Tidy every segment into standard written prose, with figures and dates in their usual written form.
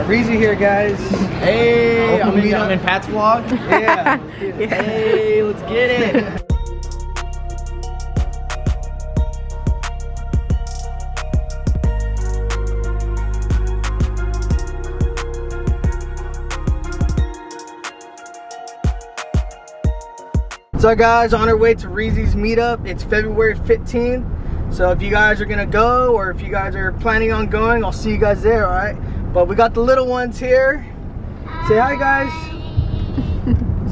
Reezy here, guys. Hey, I'm in Pat's vlog. Yeah. Hey, let's get it. So guys, on our way to Reezy's meetup. It's February 15th. So if you guys are gonna go, or if you guys are planning on going, I'll see you guys there, all right? But we got the little ones here. Say hi, guys.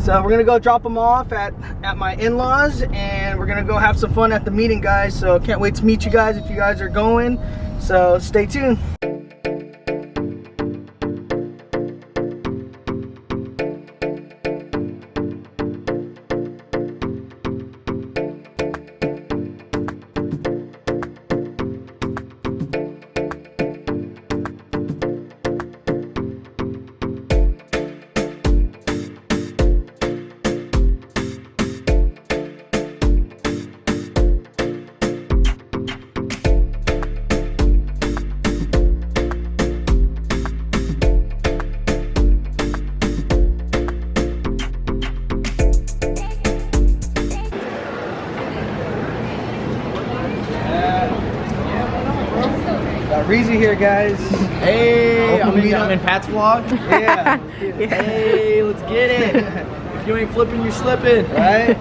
So we're gonna go drop them off at my in-laws, and we're gonna go have some fun at the meeting, guys. So can't wait to meet you guys if you guys are going. So stay tuned. Reezy here, guys. Hey, I'm in Pat's vlog. Yeah. Hey, let's get it. If you ain't flipping, you're slipping. Right?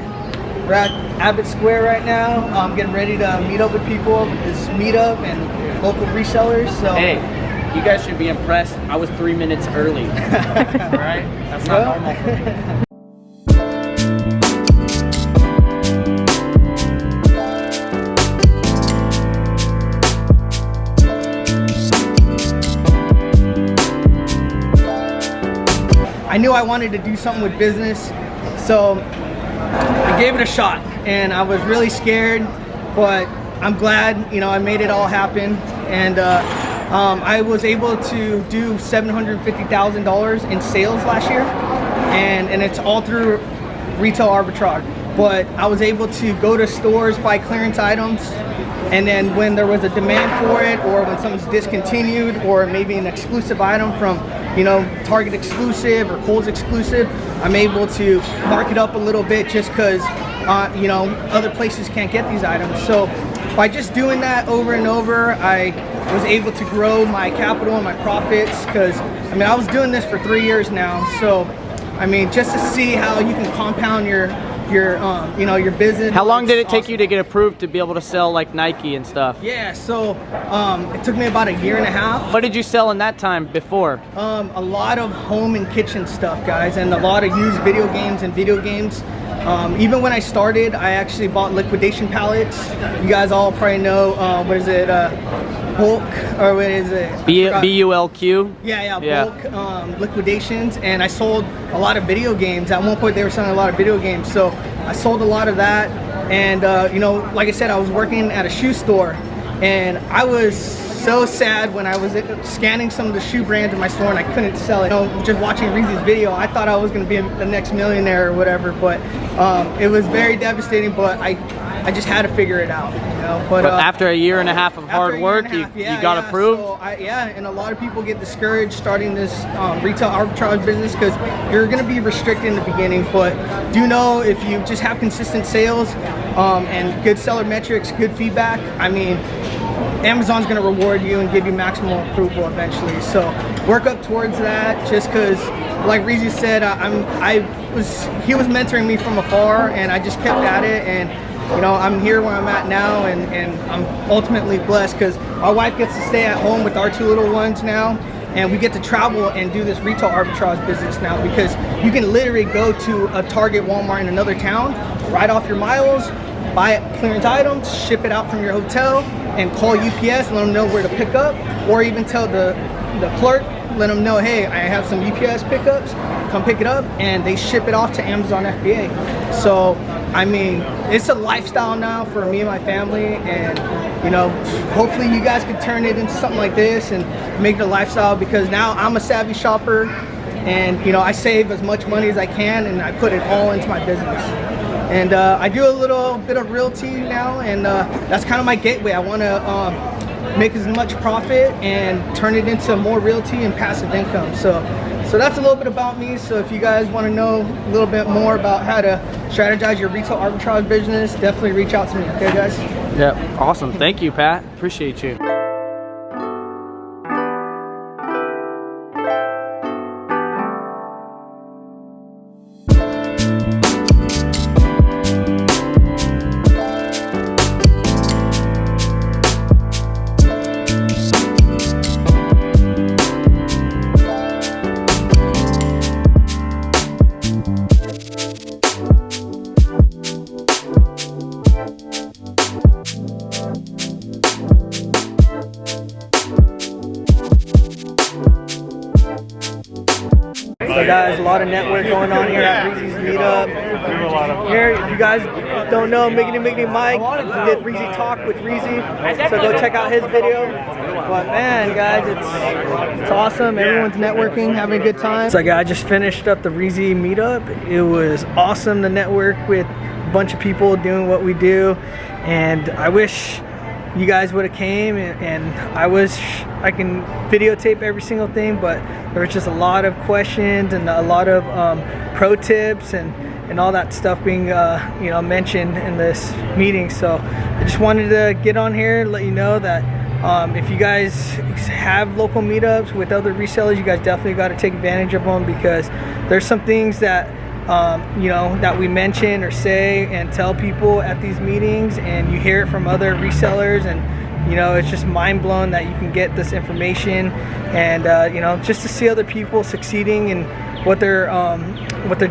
We're at Abbott Square right now. I'm getting ready to meet up with people. This meetup and local resellers. So hey, you guys should be impressed. I was 3 minutes early. Alright? That's not normal for me. I knew I wanted to do something with business, so I gave it a shot, and I was really scared, but I'm glad, you know, I made it all happen. And I was able to do $750,000 in sales last year, and it's all through retail arbitrage. But I was able to go to stores, buy clearance items, and then when there was a demand for it, or when something's discontinued, or maybe an exclusive item from, you know, Target exclusive or Kohl's exclusive, I'm able to mark it up a little bit just because, you know, other places can't get these items. So by just doing that over and over, I was able to grow my capital and my profits, because, I mean, I was doing this for 3 years now. So, I mean, just to see how you can compound your you know, your business. How long did it take you to get approved to be able to sell like Nike and stuff? Yeah, so it took me about 1.5 years. What did you sell in that time before? A lot of home and kitchen stuff, guys, and a lot of used video games and video games. Even when I started, I actually bought liquidation pallets. You guys all probably know, what is it, bulk, or what is it? B-U-L-Q? Yeah, bulk liquidations, and I sold a lot of video games. At one point they were selling a lot of video games, so I sold a lot of that. And you know, like I said, I was working at a shoe store, and I was so sad when I was scanning some of the shoe brands in my store and I couldn't sell it. You know, just watching Reezy's video, I thought I was going to be the next millionaire or whatever, but it was very devastating, but I just had to figure it out, you know. But after 1.5 years of hard work, you got approved? So and a lot of people get discouraged starting this retail arbitrage business because you're going to be restricted in the beginning, but do know if you just have consistent sales and good seller metrics, good feedback, I mean, Amazon's going to reward you and give you maximum approval eventually. So work up towards that, just because, like Reezy said, he was mentoring me from afar, and I just kept at it, and you know, I'm here where I'm at now, and I'm ultimately blessed because my wife gets to stay at home with our 2 little ones now, and we get to travel and do this retail arbitrage business now, because you can literally go to a Target, Walmart in another town, write off your miles, buy clearance items, ship it out from your hotel, and call UPS and let them know where to pick up, or even tell the clerk, let them know, hey, I have some UPS pickups, come pick it up, and they ship it off to Amazon FBA. So, I mean, it's a lifestyle now for me and my family, and you know, hopefully you guys can turn it into something like this and make it a lifestyle, because now I'm a savvy shopper, and you know, I save as much money as I can, and I put it all into my business. And I do a little bit of realty now, and that's kind of my gateway. I want to make as much profit and turn it into more realty and passive income. So that's a little bit about me. So if you guys want to know a little bit more about how to strategize your retail arbitrage business, definitely reach out to me. Okay, guys? Yeah, awesome. Thank you, Pat. Appreciate you. So guys, a lot of network going on here at Reezy's Meetup. Here, if you guys don't know, Miggity Mike did Reezy Talk with Reezy, so go check out his video. But man, guys, it's awesome. Everyone's networking, having a good time. So I just finished up the Reezy Meetup. It was awesome to network with a bunch of people doing what we do, and I wish you guys would have came, and I wish I can videotape every single thing, but there was just a lot of questions and a lot of pro tips and all that stuff being mentioned in this meeting. So I just wanted to get on here and let you know that if you guys have local meetups with other resellers, you guys definitely got to take advantage of them, because there's some things that that we mention or say and tell people at these meetings, and you hear it from other resellers, and it's just mind-blowing that you can get this information, and just to see other people succeeding in what they're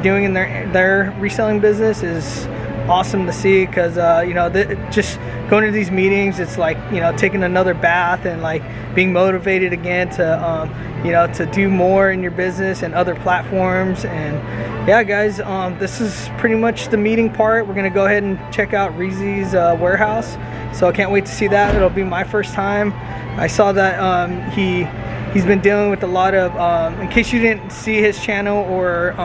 doing in their reselling business is awesome to see, because just going to these meetings, it's like taking another bath and like being motivated again to do more in your business and other platforms. And yeah, guys, this is pretty much the meeting part. We're gonna go ahead and check out Reezy's warehouse, so I can't wait to see that. It'll be my first time. I saw that he's been dealing with a lot of in case you didn't see his channel or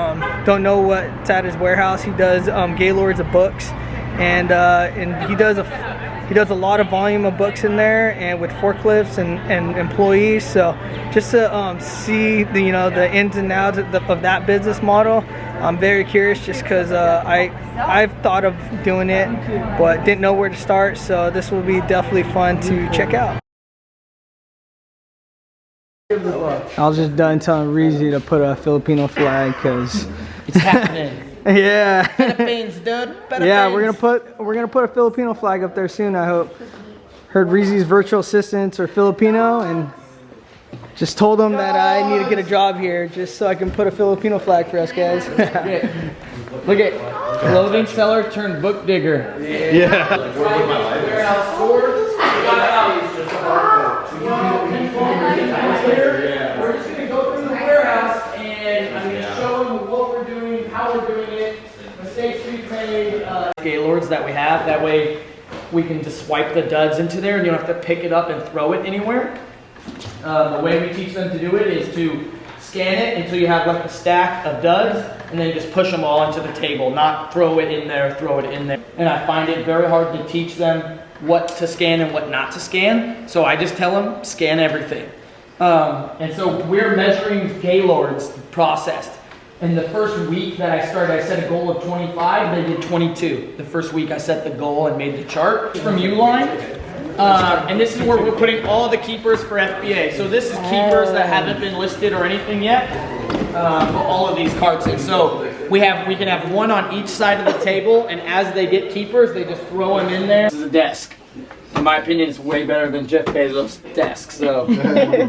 don't know what's at his warehouse, he does Gaylords of books, and he does a lot of volume of books in there, and with forklifts and employees. So just to see the ins and outs of that business model, I'm very curious, just because I've thought of doing it but didn't know where to start. So this will be definitely fun to check out. I was just done telling Reezy to put a Filipino flag, because It's happening. yeah. Philippines, dude. Yeah, we're gonna put a Filipino flag up there soon, I hope. Heard Reezy's virtual assistants are Filipino, and just told them that I need to get a job here just so I can put a Filipino flag for us guys. Look at clothing seller turned book digger. Yeah. We're just going to go through the warehouse, and I'm going to show them what we're doing, how we're doing it, mistakes we've made, Gaylords that we have. That way we can just swipe the duds into there and you don't have to pick it up and throw it anywhere. The way we teach them to do it is to scan it until you have like a stack of duds, and then just push them all into the table, not throw it in there, throw it in there. And I find it very hard to teach them what to scan and what not to scan, so I just tell them, scan everything. And so we're measuring Gaylords processed. And the first week that I started, I set a goal of 25, they did 22. The first week I set the goal and made the chart from Uline. And this is where we're putting all the keepers for FBA. So this is keepers that haven't been listed or anything yet. All of these carts in. So we can have one on each side of the table, and as they get keepers, they just throw them in there. This is a desk. In my opinion, it's way better than Jeff Bezos' desk. So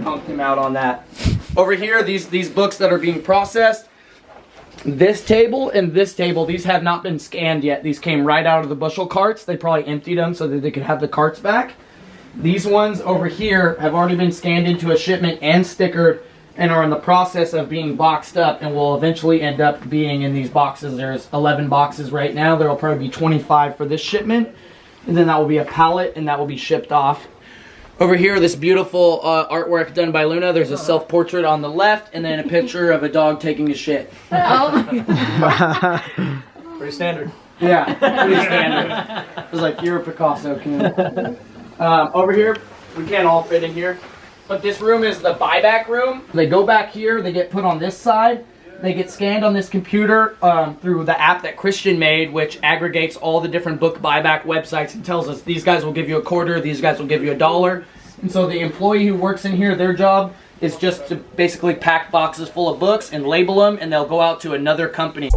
pumped him out on that. Over here, these books that are being processed. This table and this table, these have not been scanned yet. These came right out of the bushel carts. They probably emptied them so that they could have the carts back. These ones over here have already been scanned into a shipment and stickered, and are in the process of being boxed up, and will eventually end up being in these boxes. There's 11 boxes right now. There will probably be 25 for this shipment, and then that will be a pallet, and that will be shipped off. Over here, this beautiful artwork done by Luna. There's a self-portrait on the left, and then a picture of a dog taking a shit. Pretty standard. Yeah, pretty standard. It was like, you're a Picasso, Kim. Over here, We can't all fit in here. But this room is the buyback room. They go back here, they get put on this side. They get scanned on this computer through the app that Christian made, which aggregates all the different book buyback websites and tells us these guys will give you a quarter, these guys will give you $1. And so the employee who works in here, their job is just to basically pack boxes full of books and label them, and they'll go out to another company.